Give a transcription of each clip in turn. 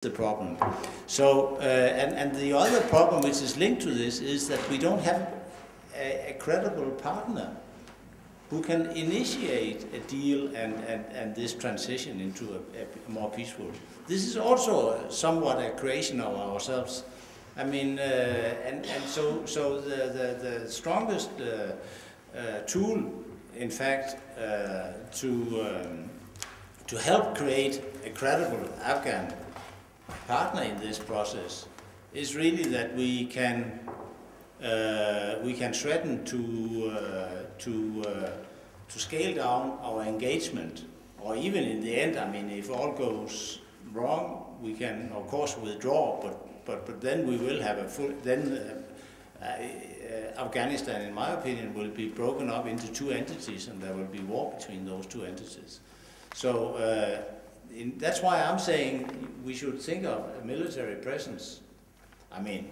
the problem. So, and the other problem which is linked to this is that we don't have a credible partner who can initiate a deal and this transition into a more peaceful. This is also somewhat a creation of ourselves. I mean, so the strongest tool, in fact, to help create a credible Afghan partner in this process is really that we can threaten to scale down our engagement, or even in the end, I mean, if all goes wrong, we can of course withdraw, but then we will have a full, then Afghanistan, in my opinion, will be broken up into two entities, and there will be war between those two entities. So that's why I'm saying we should think of a military presence. I mean,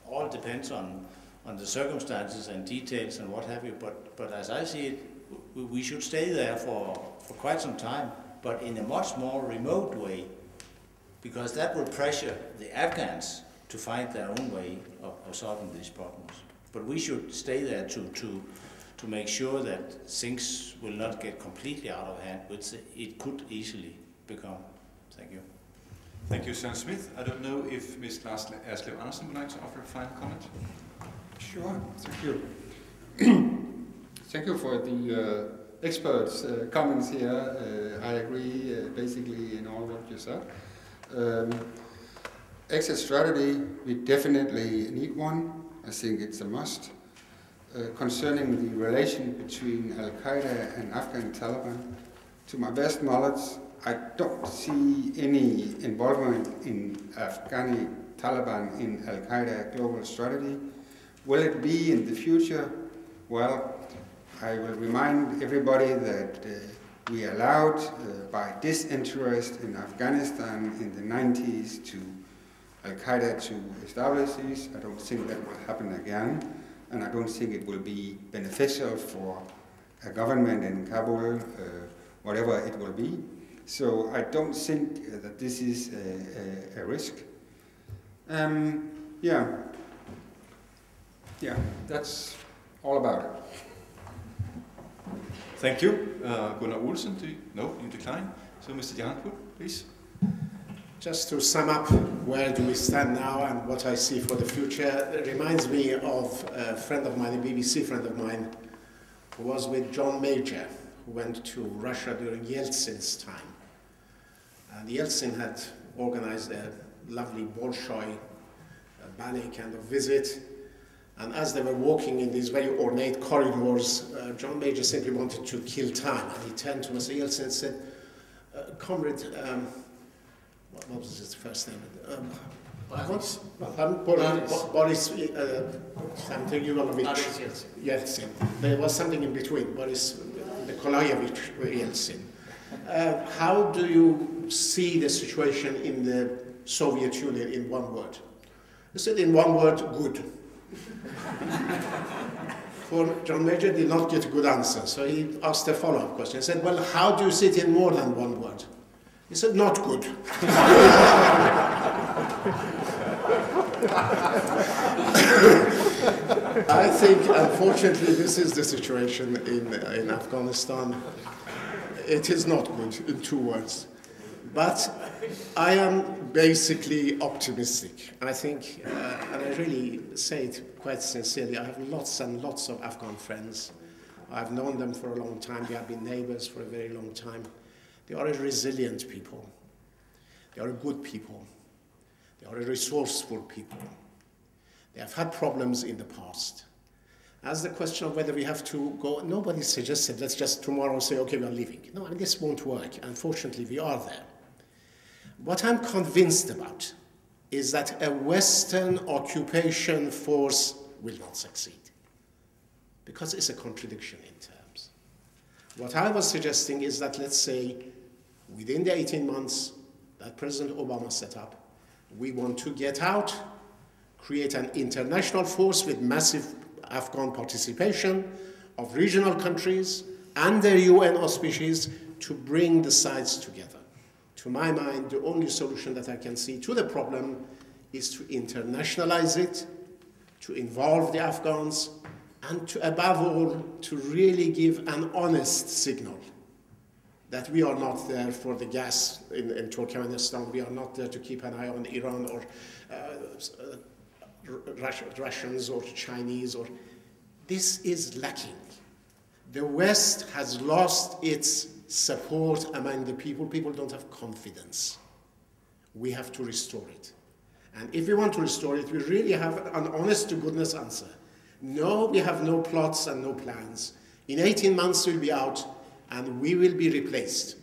all depends on the circumstances and details and what have you, but as I see it, we should stay there for quite some time, but in a much more remote way, because that will pressure the Afghans to find their own way of solving these problems. But we should stay there to make sure that things will not get completely out of hand, which it could easily become. Thank you. Thank you, Sam Smith. I don't know if Ms. Aslev Andersen would like to offer a final comment. Sure, thank you. Thank you for the experts' comments here. I agree basically in all what you said. Exit strategy, we definitely need one. I think it's a must. Concerning the relation between Al-Qaeda and Afghan Taliban, to my best knowledge, I don't see any involvement in Afghani Taliban in Al-Qaeda global strategy. Will it be in the future? Well, I will remind everybody that we allowed, by disinterest in Afghanistan in the 90s, to Al-Qaeda to establish these. I don't think that will happen again, and I don't think it will be beneficial for a government in Kabul, whatever it will be. So I don't think that this is a risk. Yeah, that's all about it. Thank you. Gunnar Olsen, no, you decline. So Mr. Janpur, please. Just to sum up, where do we stand now and what I see for the future, it reminds me of a friend of mine, a BBC friend of mine, who was with John Major, who went to Russia during Yeltsin's time. And Yeltsin had organized a lovely Bolshoi ballet kind of visit. And as they were walking in these very ornate corridors, John Major simply wanted to kill time. And he turned to Mr. Yeltsin and said, Comrade, what was his first name? Boris something Ivanovich Yeltsin. There was something in between, Boris Nikolaevich Yeltsin. How do you see the situation in the Soviet Union in one word? He said in one word, good. For John Major did not get a good answer, so he asked a follow-up question. He said, well, how do you see it in more than one word? He said, not good. I think, unfortunately, this is the situation in Afghanistan. It is not good, in 2 words. But I am basically optimistic. I think, and I really say it quite sincerely, I have lots and lots of Afghan friends. I've known them for a long time. We have been neighbors for a very long time. They are a resilient people. They are a good people. They are a resourceful people. They have had problems in the past. As the question of whether we have to go, nobody suggested, let's just tomorrow say, okay, we are leaving. No, and this won't work. Unfortunately, we are there. What I'm convinced about is that a Western occupation force will not succeed, because it's a contradiction in terms. What I was suggesting is that, let's say, within the 18 months that President Obama set up, we want to get out, create an international force with massive Afghan participation of regional countries and their UN auspices to bring the sides together. To my mind, the only solution that I can see to the problem is to internationalize it, to involve the Afghans, and to, above all, to really give an honest signal that we are not there for the gas in Turkmenistan, we are not there to keep an eye on Iran or Russians or Chinese. This is lacking. The West has lost its support among the people. People don't have confidence. We have to restore it. And if we want to restore it, we really have an honest-to-goodness answer. No, we have no plots and no plans. In 18 months, we'll be out, and we will be replaced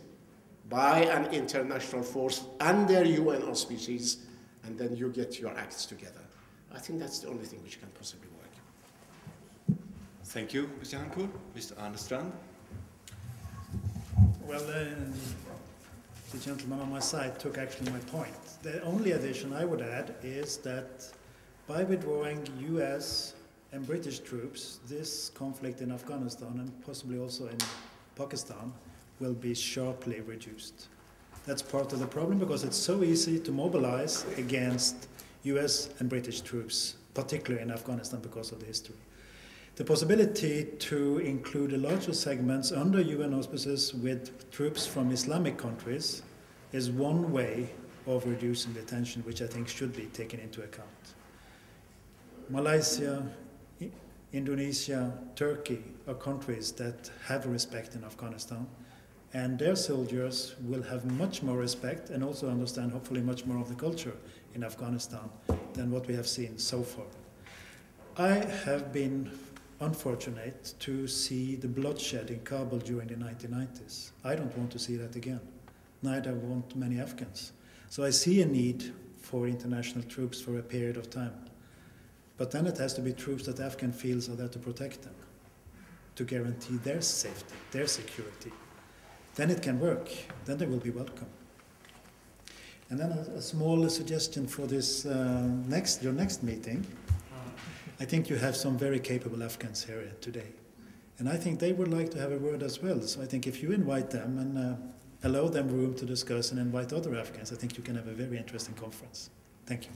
by an international force under UN auspices, and then you get your acts together. I think that's the only thing which can possibly work. Thank you, Mr. Hancourt. Mr. Arnestrand. Well, the gentleman on my side took actually my point. The only addition I would add is that by withdrawing US and British troops, this conflict in Afghanistan and possibly also in Pakistan will be sharply reduced. That's part of the problem because it's so easy to mobilize against US and British troops, particularly in Afghanistan because of the history. The possibility to include larger segments under UN auspices with troops from Islamic countries is one way of reducing the tension, which I think should be taken into account. Malaysia, Indonesia, Turkey are countries that have respect in Afghanistan, and their soldiers will have much more respect and also understand hopefully much more of the culture in Afghanistan than what we have seen so far. I have been unfortunate to see the bloodshed in Kabul during the 1990s. I don't want to see that again. Neither want many Afghans. So I see a need for international troops for a period of time. But then it has to be troops that Afghan feels are there to protect them, to guarantee their safety, their security. Then it can work. Then they will be welcome. And then a small suggestion for this your next meeting. I think you have some very capable Afghans here today. And I think they would like to have a word as well. So I think if you invite them and allow them room to discuss and invite other Afghans, I think you can have a very interesting conference. Thank you.